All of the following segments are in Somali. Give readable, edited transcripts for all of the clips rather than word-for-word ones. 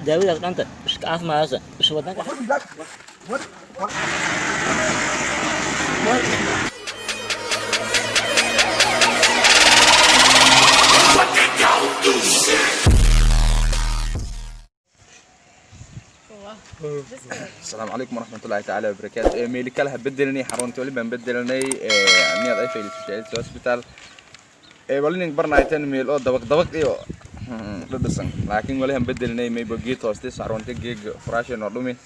daawadaas dhanta iska caafimaadaysa isu wadanka السلام عليكم ورحمة الله تعالى وبركاته. ميلي كلها بدلني حرونتي ولي بدلني نياد اي في السبيتال هوسبيتال ولين برنايتن ميل او دبق ايو ددسن لكن ولي هم بدلني مي بجيت هوستيس حرونتي جيج فراشن ودومي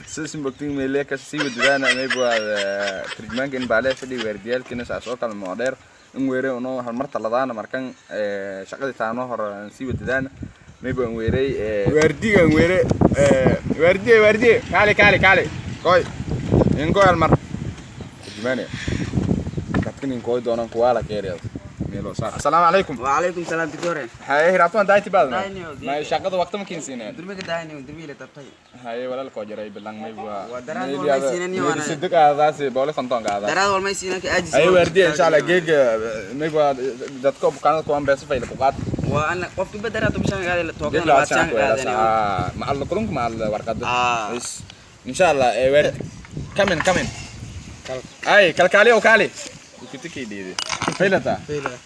سيسم بوكتين ميلي كسي ودانا مي بو ترجمان كن بالي فدي ورديال كنا ساسو كان مودير ان ويري انو هل مرتا لدانا markan shaqadii taano hor si wadadana maybe aan weeray waardigan weeray waardiye kaali koy in go'al mar jimane dadkan in koy doonaan kuwa la keeriyo meelo saar assalamu alaykum wa alaykum salaam dikore hay raafan daayti baadna ma shaqada waqti ma kinsiinay durmiga daayni durmiga tabtay hay walaal ko jaray bilang may wa daraan walmay siinani wana sidq aadaasi boole qantoon qaada daraan walmay siinani aajis ay waardiye insha Allah geeg may dadka bukaanada ku ambeeso fayl ku qaad وانا قفت بدرات مش انا توقعنا بعد شهر هذا مع الكرنك مع الورقه ان شاء الله ورد كمن اي كالكالي وكالي كتكي دي فيلتا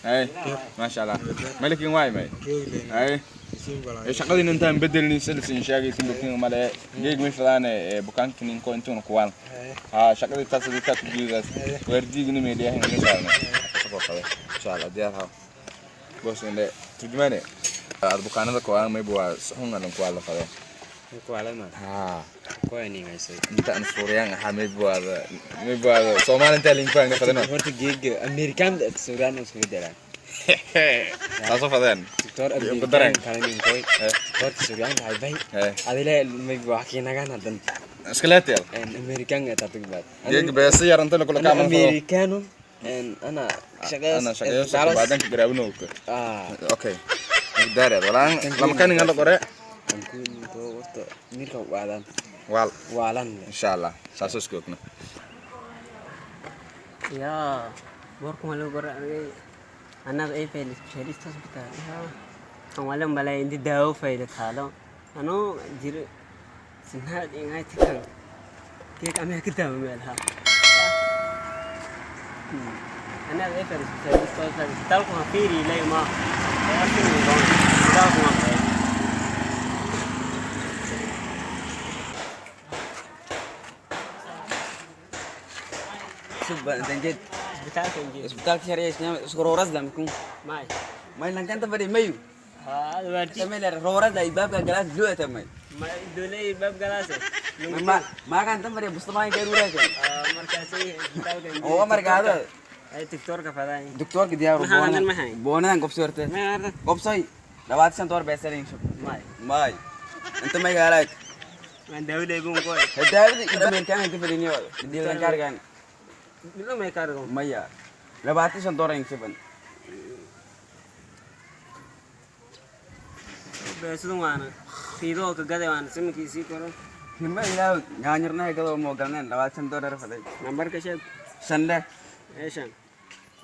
اي ما شاء الله ملكين واي ماي اي shaqadii intaan bedelni silsin shaagay timbukin male geeg mi fadana bukaankin in ko intuu kuwaan shaqadii taasadi ka tujiidas wardiigni meediyaha in saarna insha Allah diyaar بس إنه تجمعني البكانة ده كوان ما يبغى سهون عن كوالة فده كوالة ما كواني عايزة أنت أنا سوريان هم ما يبغى سومال أنت لين فاهم فده هو تجيج أمريكان سوريان وسوي دلنا تاسو فدان دكتور أمريكان كلامي كوي دكتور سوريان هاي باي هذا ما يبغى حكينا كان هذا اسكلاتير أمريكان تاتك بعد جيج بيسير أنت لو كل كام أمريكانو أنا شغال بعدين كجراونو أوكي داري ولا لما كان ينقل قرأ نكون تو وقت ميركو وعلان وعلان إن شاء الله ساسوس كوكنا يا بوركم لو قرأ أنا أي فيل سبيشاليست هوسبيتال أنا ولا مبلا عندي داو فيل هذا أنا جري سنهاد إنها تكن كيك أمي كده مالها أنا أي فيل سبيشاليست هوسبيتال كم فيري لا ما أكيد نقول داو كم شوف تنجد سبيتال اسبتال كشري اسمه سكرورس دام يكون ما لانكان تفري مايو هذا وارد تميل رورس ده يباب جلاس بلو تمي ما دولي باب جلاسة ما كان تفري بستماي كيرورا كان مركزي سبيتال هو مركز أي دكتور كفاية دكتور كده بونا قبصورته قبصي لوات سنتور بيسرين شوف ماي انت ما يقالك من داود يبون كوي داود يبون كان انت في الدنيا دي لانكار كان بلو ما يكارو مايا لوات سنتور ينشفن بيسدون وانا فيدو كجدا وانا سمكي سيكورو ما يلا غانيرنا كده مو غنن لوات سنتور رفضي نمبر كشف سنده ايشان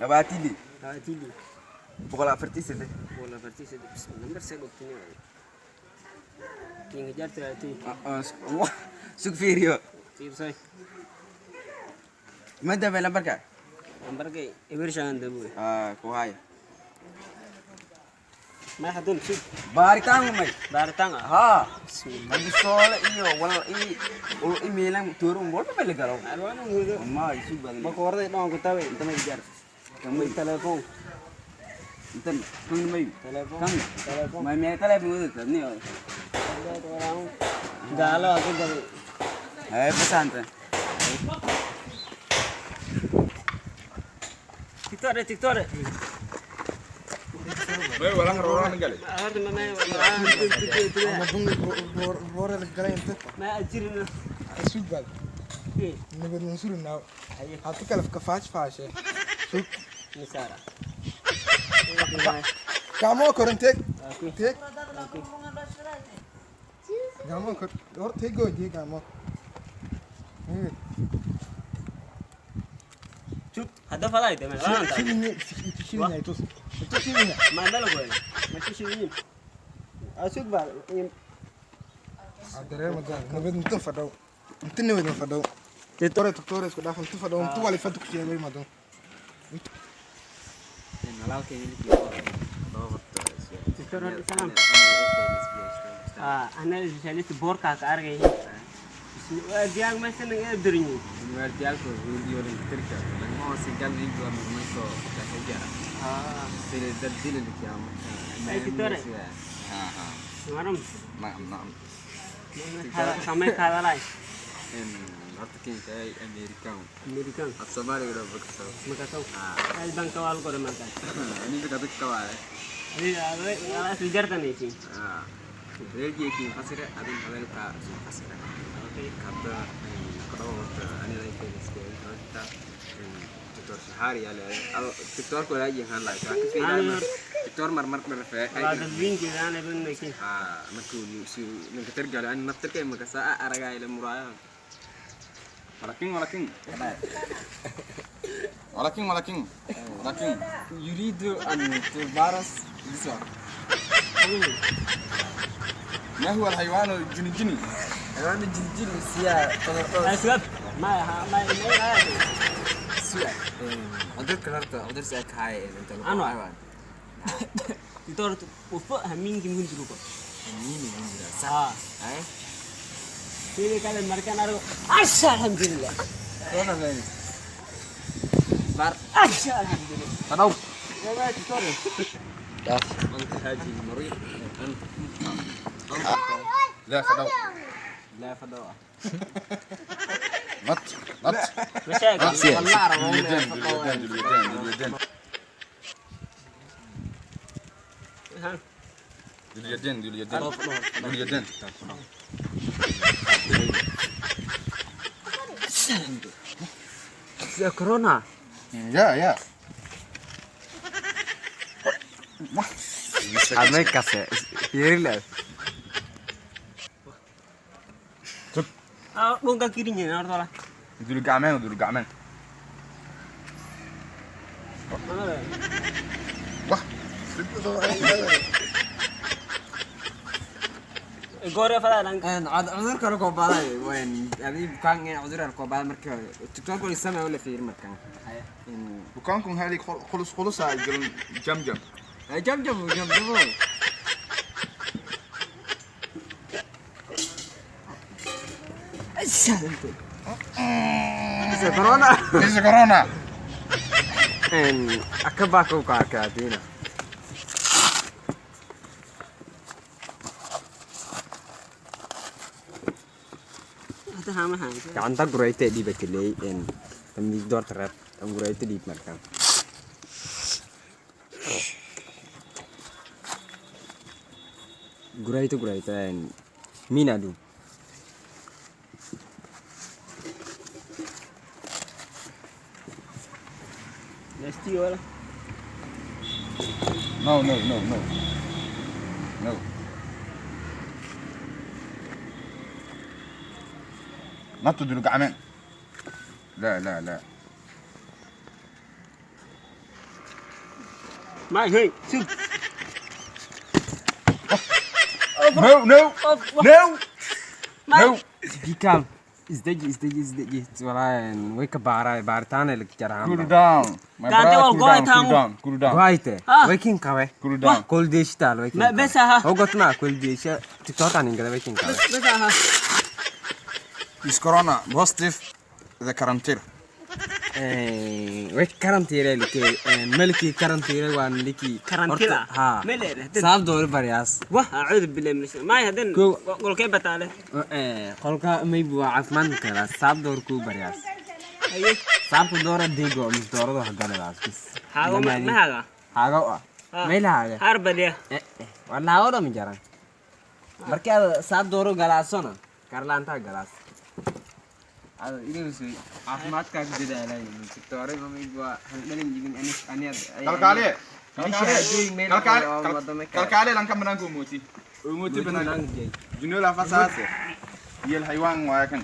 لواتي دي تيلي بقول فرتي سده ولا فرتي سد نمبر سيغوتني كين جار تراتي سوق فيريو تيب ساي ماذا بلا بركة نمبر كي إبرشان دبوي كوهاي ما حدون شوف بارتان ماي بارتان ها ماجي سوال إيو ولا إيميلان تورم بول بلا كارو أروانو مودو ما يشوف بلا ما كورده نو كتاوي أنت ما يجار كم تلفون أنت كم ماي تلفون ما مي تلفون تني قالوا أكيد هاي بس أنت تكتورة ما ولا نروح نقلي هذا ما أجرنا سوق بال نقدر ننصر الناو هاتك لف كفاش فاشة سوق مسارة كامو كورنتك تك كامو كور اور تك جو دي كامو شوف هذا فلاي ده ما شيلني شيلني توس توسيني ما ده لو ما تشيلني أشوف بقى أدري ما جان نبي نتفادو نتني نبي نتفادو دكتور اسكو دافن نتفادو نتو على فتك شيء ما دون دكتور السلام أنا الجالس بوركا كارجي ديال مثلا يدرني Mertial ko video rin terka. Lang mo sigal rin ko mo ko kahajara. Sila dil kiyam. Ay diktor. Maram. Samay khada lai. En atkin kay American. American. At sabari ko bakso. Makasau. Ay bang kawal ko naman ka. Ani ka dak kawai. Ala sijar tan isi. Reji ki fasira adin halal ka fasira. Okay, kata kalau ani lagi finish ke kita tutor sehari ya le. Kalau tutor ko lagi han lai ka kira tutor mar fe. Ada link kita ne ben neki. Naku si nang tergal an nafter kay magasa araga ila muraya. ولكن يريد أن تبارس لسا. ما هو الحيوان الجنجني؟ حيوان الجنجني سيا. أسود ما سيا. أدر كنارتا أدر سأك هاي أنت لو حيوان. Tutor tu ufuk haming kimun dulu kok. Ini Sah. Ay. Sini kalian mereka naruh. Alhamdulillah. Mana ni? Bar. Alhamdulillah. Tahu. Ya tutor. Das. Anti haji مريض. لا فدو لا فضاء. نط مشاكل. والله رموا اليدين كورونا. يا Amai kasih. Irilah. Bukan kirinya nartola. دول قعمان واه Gore fala lang. عذر كانوا كوبالا وين يعني كان عذر كوبالا مركب تكتور كل سنة ولا في مركب وكانكم هذه خلص جمجم جم كورونا أكباكو كاكادينا Itu sama hang. Kanta gurete di bekele en tamig dor trap am gurete di markan gurete en minadu Nesti wala. No نطوا دول قعمان لا Mai hey, suk. No Bikal izdeji walaen way ka baartaan la jaraan cool down my Kante wal goy cool down goayte Ah. way kin kawe cool down kol deshtal way kin Ma besa ha. hogotna kol desha tiktok anin gada way kin kawe Besa ha. is corona positive the quarantine way karantiire like malki karantiire waan liki Karantina. ha Melere. saab door baryaas Wah, أعوذ بالله من الشيطان. ما يهدن. Ko- قول كيف بتعله. qolka may buu caafimaad kala saab door ku baryaas أيه. saab ku doora digo mis doorado hagaladaas bis هذا ما هذا. haga meelaha حرب ده. wala wada ma jaran marka saab dooro galaasona karlaanta galaas ada ini sih caafimaadka gudaalay tiktoore ma may buu halgalin jibin ani كالكالي لان كم نانكو موتي بنا جنو لا فساس هي الحيوان وياكن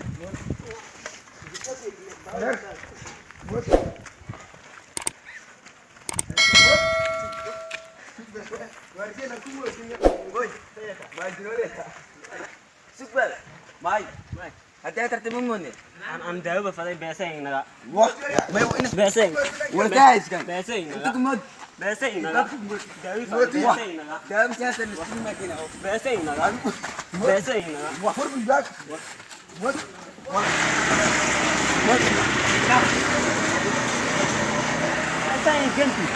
سكبل ماي هتاك ترتب مني أنا داوب فضي بيسين نلا واه ما يوقف بيسين ولا كان بيسين انت نلا تمد بيسين نلا داوب فضي بيسين نلا ده مش هسه الماكينه بيسين نلا بيسين نلا وحور بالباك وات بيسين كنتي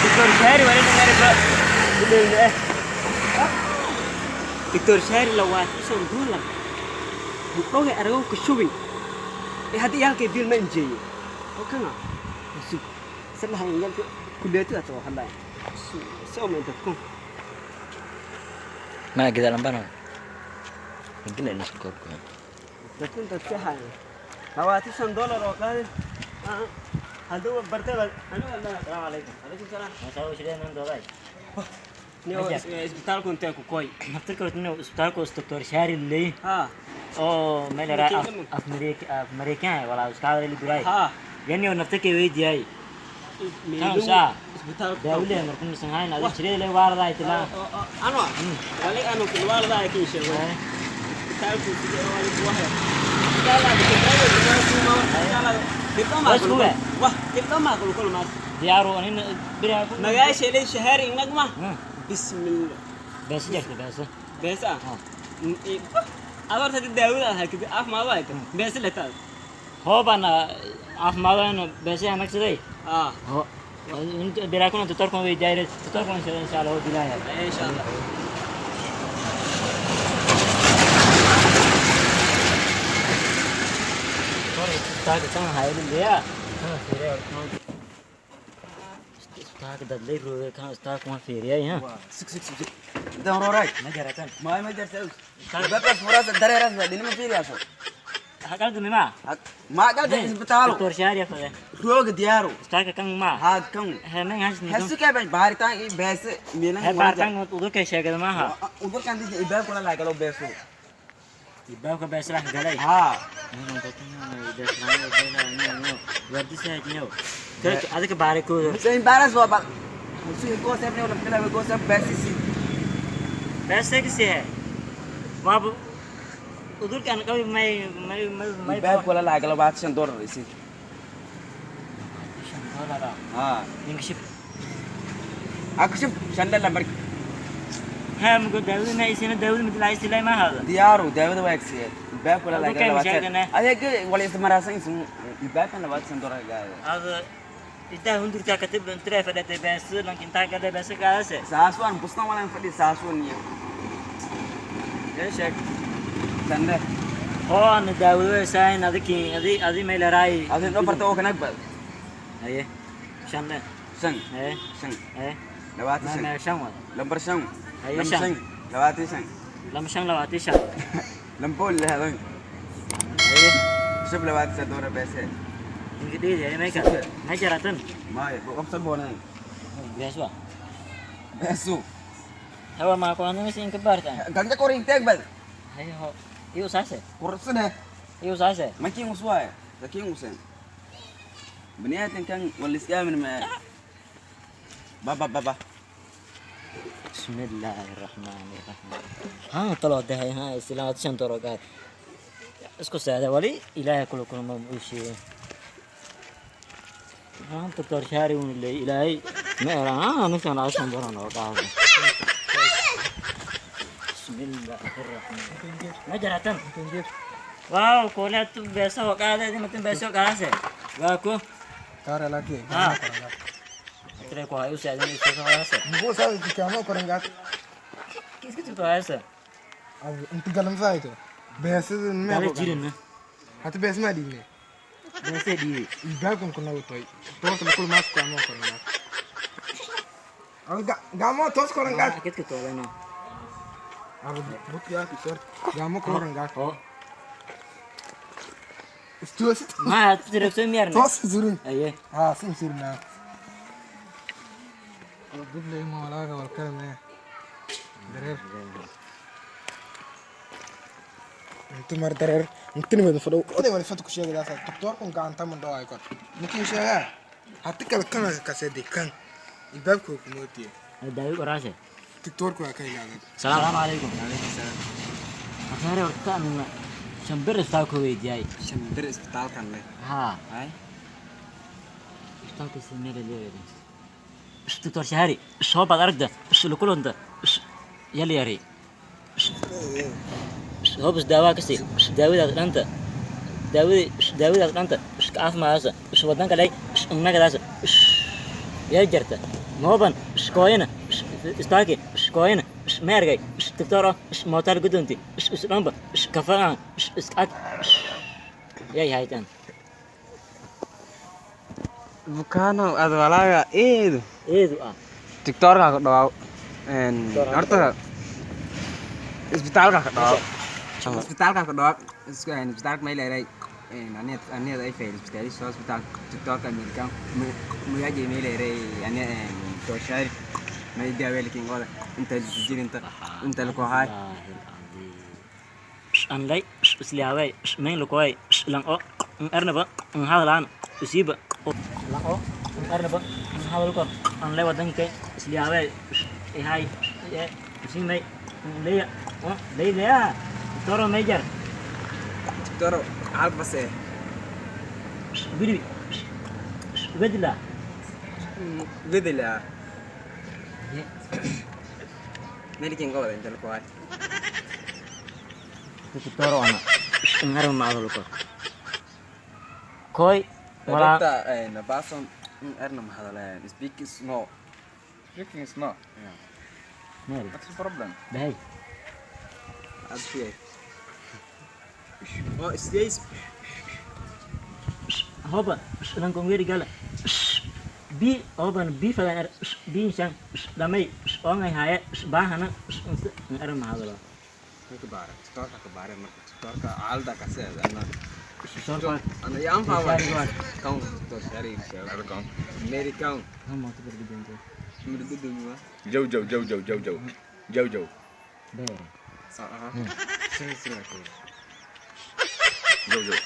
دكتور شهري ولا نعرف بدل دكتور شهري لو واتسون دولار بقولي أرجو كشوبي هذه يالك ديل من جي وكنا سوق سمح لي يالك كليته أتوه هلا سو من تكون ما كده لمبانا قلنا ليش كوكو تكون تتسحل واتسون دولار وكذا هذا برتبل أنا السلام عليكم عليكم السلام ما سووا شيء من دولاي نيو إسبتال كنت أكو كوي نفتكر إنه استاذ دكتور شهري اللي ها ماله رأي أمريكان ولا أستاذ اللي براي ها يعني نفتكر ويدي هاي كم ساعة دولة مركون مسنهاي نادي شري اللي وارد هاي تلا أنا ولي أنا كل وارد هاي كيش إسبتال كنت أولي واحد بس هو wah kita mah kalau mas ديارو أنا برا magaay shelay shahari inag mah bismillah بس جت بس besa awar tadi daawud ah kidi af ma waa kan besa la taal هو بنا عف ماذا بس أنا كذي ah هو أنت برا كنا تطرقون ويجاير تطرقون إن شاء الله هو دلايا inshallah استاذ كان هاي اللي يا استاذ ده اللي رو كان استاذ كمان في رياي ها سك ده روراي ما جرتن ما جرت بس فراس دريرة دي ما في رياسو هقول دم ما ما قال ده اسبتالو دكتور شهري فده روغ ديارو استاذ كان ما ها كم هم هاش نيجون هسه كيف باهر تان بس ميلان هم بارتان وتقول كيش كده ما ها udur kan di ibab kula la kalau beso يبقى بس راح قالي ha ودي ساعتين هذاك باركو sem baras wa ba su ko se ne wala pela ko se besi si بس كيسه है बाबू उधर क्या कभी मैं ibab kula la kalau ba sen dor isi ha English aku sih sandal lambar है मुझे दाऊद में इसी ने दाऊद में दिलाई सिलाई में हाल diaru dawo da wax ibab kula la Aduh, kalau ba kayak sen misalnya. ade ke wala is marasa isu ibab kan la ba sen dor ga هذا إذا هندور كا كتب انترا فدت بس لكن تا كده بس كاسه sasuan busna wala fadi sasuan ni ya shek sandal هو أنا داود ساين هذه ما لراي ade no parto ko nagbal أيه شان ده sang أيه sang أيه lawati ما sang ما شان ولا lambar sang أيه lam شان sang lawati sang لما شان لو أتي شان lampol le hadan أيه شوف lawati sa dora bese إنك دي ده ما كان ما جراتن ma ya ko kapsal bona بيسوا besu هو ما كان مسين كبار تان ganga koring teg bal هي هو يو ساسه kursene يو ساسه makin uswa zakin usen bniyatin kan walis gamin ma baba بسم الله الرحمن الرحيم ها طلع ده ها استلامات شنطة قاعد اسكو ساده ولي إلهي كل ما وشي ها دكتور شهري اللي إلهي ما ها مثلا عشان برا قاعد بسم الله الرحمن الرحيم ما جراتن واو كولات بيسا وقاعد دي متن بيسا قاعد واكو Cara lagi. ها ترى كو هاي وساده بيسا قاعد Gua sabe que kamu korang gat. كيف كنت تقول Untuk galam saya itu. Biasa tu ni هذا apa? جيرنا Hati biasa mah di ni. بيسا دي Ibab kan kena utoi. Terus kalau mas kamu korang gat. Gamu terus korang gat. كيف كنت تقول أنا Abu but ya kisar. Gamu korang gat. Oh, Terus ما تدرك سوي ميرنا. terus zurun. أيه. Ah, sim zurna. Abu le mau laga wal kalam ni. Derer. Itu mar derer. Mungkin mana fado. Ini mana fado kusiya gada sa. Doktor pun kan tamu doa ikut. Mungkin siya. Hati kala kana kasede kan. Ibab ko kumoti. Dawi qorashe. TikTok ko akai laga. Salaam alaykum. Alaykum salaam. Akhare horta anna shambir istaa ku weydiyay. Shanbir isbitaalkan leh. Ha. Hay. Istaa ku sinere leeyahay. Dr. Shahari, soo bad aragda, isla kulanta. Yali yari. Hobs daawa kasi, daawada dhanta. daawada dhanta, iska afmaasa, is wadanka lay, innagadaas. Yaa jirta. Mooban, iskooyina, istaaki, iskooyina, meergay, doctor, motor gudunti, isdhamba, kafaan, isqak. Yay haytan. Bukaano ad walaaga eedu Ah. tiktorka ka dhawaw horta isbitaalka ka dhawaw isbitaalka may leeyahay aniyada ay fayl isbitaalka hospital tiktorka american muyaje may leeyahay toshari may daawelkin wada inta jirinta inta la kohay An lay isliaway main lukoy lang o arnaba ang hadalan usiba lang o arnaba ang hadal ko an lay wadan kay isliaway hay usimay leya leya toro major toro albase biri bedla bedela melikin wada inta la kohay toro ana ngaram maadol ko koy wala na bason erna mahadalan speak is no Speaking is not. meri What's the problem? dai Asfiye. Oh, is hoba lang kong wiri gala bi oban bi falan bi sang damay ongai haya bahana ngaram maadol kebara. Storka kebara marka. Storka alda kase ana. Storka Ana yang fawa. Shari Kau to shari Ada kau. American. kamu tu pergi jumpa Merdu dulu. Jauh. ber Sing aku. Jauh.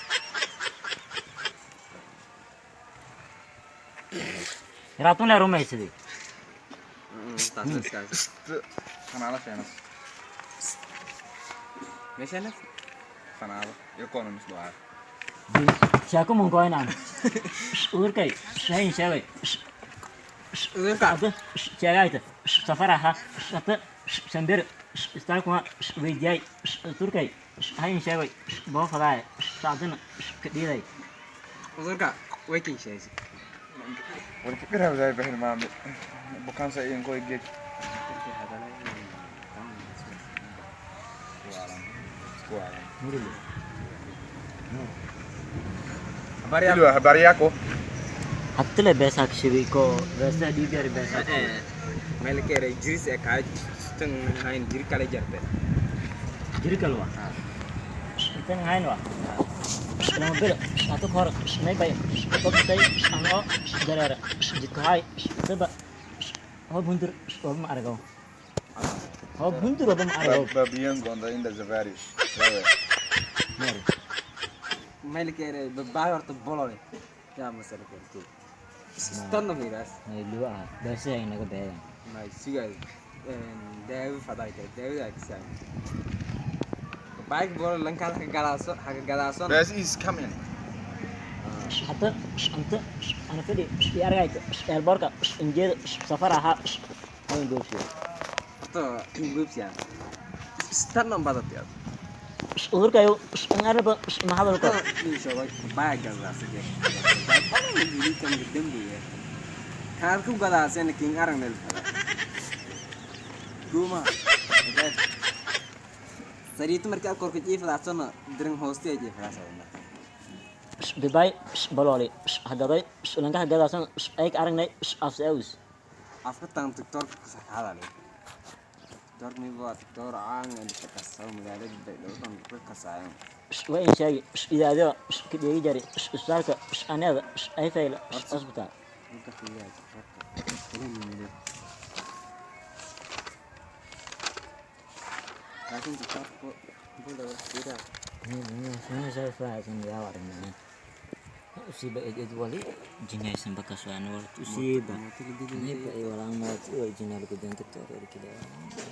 ratun la rumah sidi Tas sekali. Kanala Fenas. Mesena? Kanala. Eu como nos doar. siapa mau kau nan ur kai saya siapa Urka. apa siapa itu safara ha satu sembir istar kuma wejai turkai hai siapa bawa falai saatnya kediri Urka. Waking shay. Wala kira ba dahil bahil mami. Bukan sa iyong ko igit. Kualan. murulu Habari Dilo, habari yako. hattile besak shibi ko besa di biar besak Melkere jiris e kaj teng hain jiri kale jarte. jadi kalwa itu ngain wa Lang bil atau kor naik baik kok tay ano darara dikai seba ho bundur ho margo ho bundur ho margo Babiyan gonda inda Zavaris. Wawe. mer Melkere babar to bolore. Ya masala ko. Stan no miras. ay luwa besa ay naga bayan Mas siga deve fadai deve aksa. Bike bol langkal hagalason. Bas is coming. hatta anta ana fidi yarga itu airborka injil safara ha ho indosio To ingupsia. Stan no badat ya. udur kayo ngara ba mahadal ko Ni shoba bike galasa ke. Paano ni kan dembu ya. Kar ku galasa ne king arang nel. Guma. Sari itu mereka kor kecil flason drink hosti aja flason. bebay bololi hadaday langka hagadasan ay arang nay afsaus After tang tiktok sakala le. Tiktok mi buat tiktok ang di kasar mulai dari orang kasar. وين شيء إذا ذا كده يجري السالك أنا هذا أي فيل أثبت Muka kuliah. Lakin tiktok kok udah tidak. ini saya faham ini ya warna usiba ولي جناي سنبكا سوان ورت usiba niba ay walang mo ay jinal ko din to kida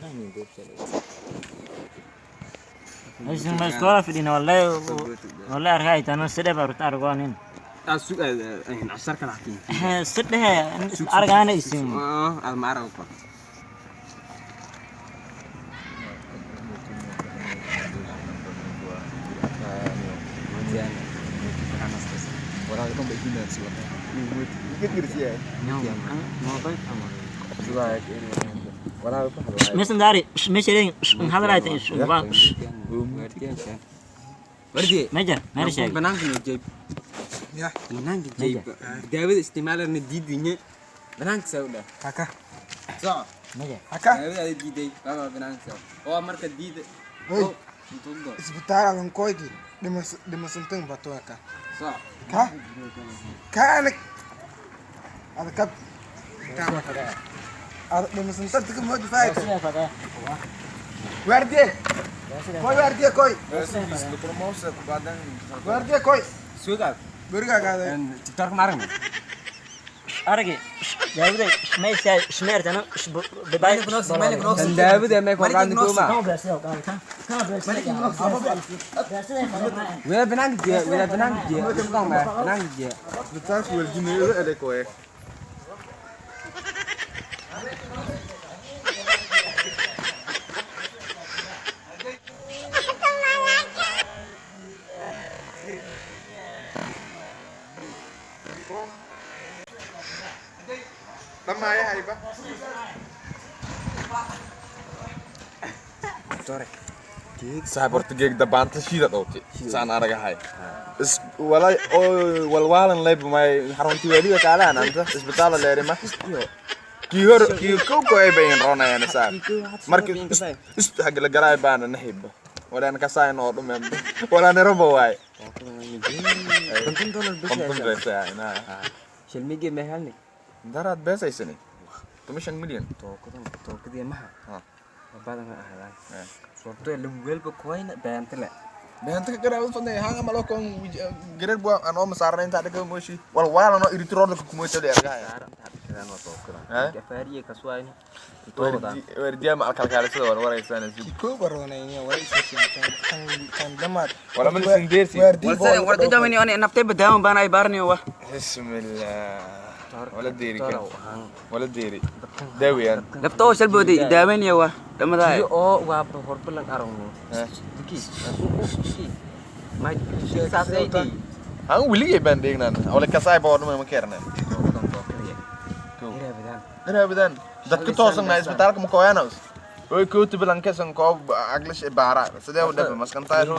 nani do sala Aisin mas tola fidina wallahi argay tan sida baru targonin السؤال عشر كلا حكي sida argana isin المعرفة وقت Orang itu begini selama. Mungkin gitu ya. mau kan sama Sudah ini. Orang apa hal Mesin dari mesin hadra itu bang وردي meja mari shay بنانك نجيب Ya, بنانك نجيب داود استعمال النديد دينه بنانك سولا kakak. صح meja Kakak, داود هذا ديدي بابا بنانك سو هو مركز ديد Oi. تقول sebentar ang koi ki. Dema senteng batu kakak. صح Kah? Kah anak. Ada kap. Ada dema senteng tu mau difight. sudah pada Guardia. Koi guardia koi. Lu promosi ke badan. Guardia koi. سوقك Burga kada. تختار معرم argi David may shay shmer tan bebay كان داود ما يكون عندك كوما kamu berhasil kamu berhasil ولا بنانك دي ولا بنانك دي تقول ما بنانك دي Sebentar kuil gini itu ada kue. Nama ayah hai pak. Sorry. Sabar tegak da banta shida dhawti. Saan araga hay. Wala walwalan leb may harunti wali kaalaan anta isbitaal leerima. Ki ko ay bayn rona yana sa. Markii hagla garay baan nahib. Wala an kasay no dhumen. Wala ne robo way. Konton besa ina. شلميجي مهلني Darat besa isini. Tumishan million. توك دي ما ها. بعد ما أهلان صورته اللي موبايل بكوين بينتلا Benta ka garaw sonde hanga malo kong gerer bo ano masarna inta daga moshi. Wala no iritro ko kumo tele erga ya. كذا نوتو ها? كذا كفارية كسوين Dia ma alkal kala sida wala isana sib. Ko barona ini wala isi kan damat. Wala man sin dersi. ورد دوميني أنا نفتي بداهم بنا يبارني هو Bismillah. Wala diri kan. Wala diri. Dawian. نفتو شلبودي داميني هو لما ذا oh wa horpul lang arong ما ساسيدي Hang wili e banding nan. Wala kasay bo no ma kerne. Ira bidan. Dadka toosan na isbitaalka ma koyanos. Oy ku tibilan kasan ko aglis e bara. Sidee u dhabe maskantaa no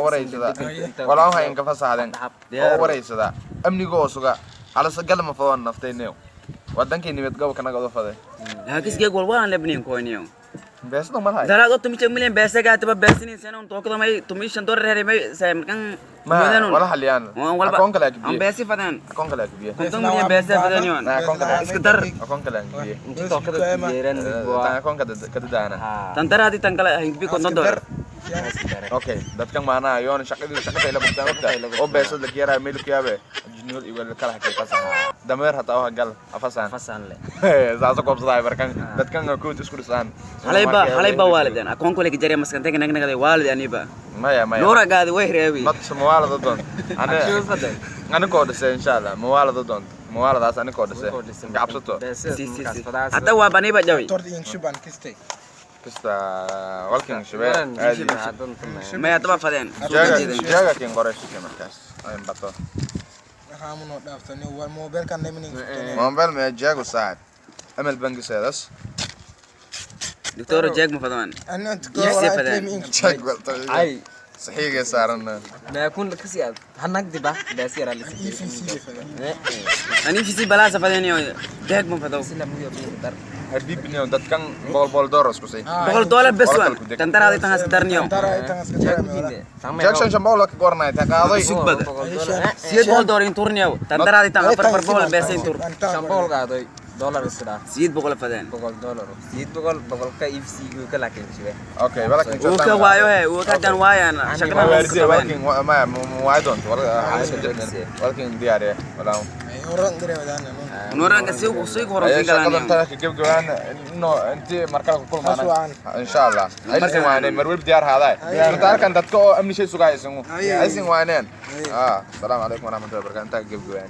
wareysada. Wala waxay ka fasaaden. Oo wareysada. Amnigo suga. Ala sagal ma fawaan nafteeneeyo. Wadankii nimad gabo kana gado faday. هاكس جيك والله أنا لبنان كوينيو Bees no malay. دارا دوت ميشن مليون بيسة قاعد تبى بيسني سنة توك ده ما تمشي دور هري ما سام كان Ma wala halyan. Akon kala أم kibiye. بيسي فدان Akon kala kibiye. كنتم مليون بيسة فدان يوان Na akon kala. اسكتر Akon kala kibiye. توك ده جيران Ta akon kada dana. تنتر هذه تنقل هنبي كنتم دور Okay, dadkan maana yoon shaqada ila bugtaan ogta oo beesad la geeray meel ku yaabe jinnood iyo wala kala hakay fasaha dameer hata oo gal afasan fasan le zaasa qoobsaday barkan dadkan ku isku dhisaan حلي با والدين أكون كل جري مسكن تيجي نحن كذا والد يعني با maya نورا قاعد وين رأبي mat mawaalada doon ana ko dhisay insha Allah mawaalada doon mawaaladaas ana ko dhisay gacabsato سي حتى هو بني بجوي Torti yang shuban kiste. kista walkin shabeel aadi ما يتبع فدان jaga kin qoresh markaas ay bato Kamu no daftar ni wal mobil kan nem ni. mobil me jago saad amal bangi seedas دكتور جاك مفضل Ana tu Yes, Fadan. jag أي صحيح صارنا ما يكون لك سياد هنقدي با بسير على EFC fada. أنا في سي بلا سفدان يو جاك مفضل حبيبني dadkan bol doros ku sey بقول دولار بس وان تنتر هذه تنها سترني يوم Tara itang sekarang. jackson shambol ka qornay ta qaaday سوق بدا سيد بول دورين تورني يو تنتر هذه تنها فرفر بول بس تور Shambol قاعد دولار الصراحة سيد بقول فدان $100 سيد بقول كيف سيجو كلا كل شيء اوكي ولكن وكا وايو هي وكا دان وايا شكلها ولكن ما دونت ولكن دياري ولا orang dire wadana no نوران كسيو سيجو هرب في شغلة كلام انت جيب جوان انه انت مركز كل أسوأ. معنا ان شاء الله عايزين وانين مرول بديار هذا انت عارف انت تكو امني شيء سوغاي اسمه عايزين وانين السلام عليكم ورحمه الله وبركاته انت جيب جوان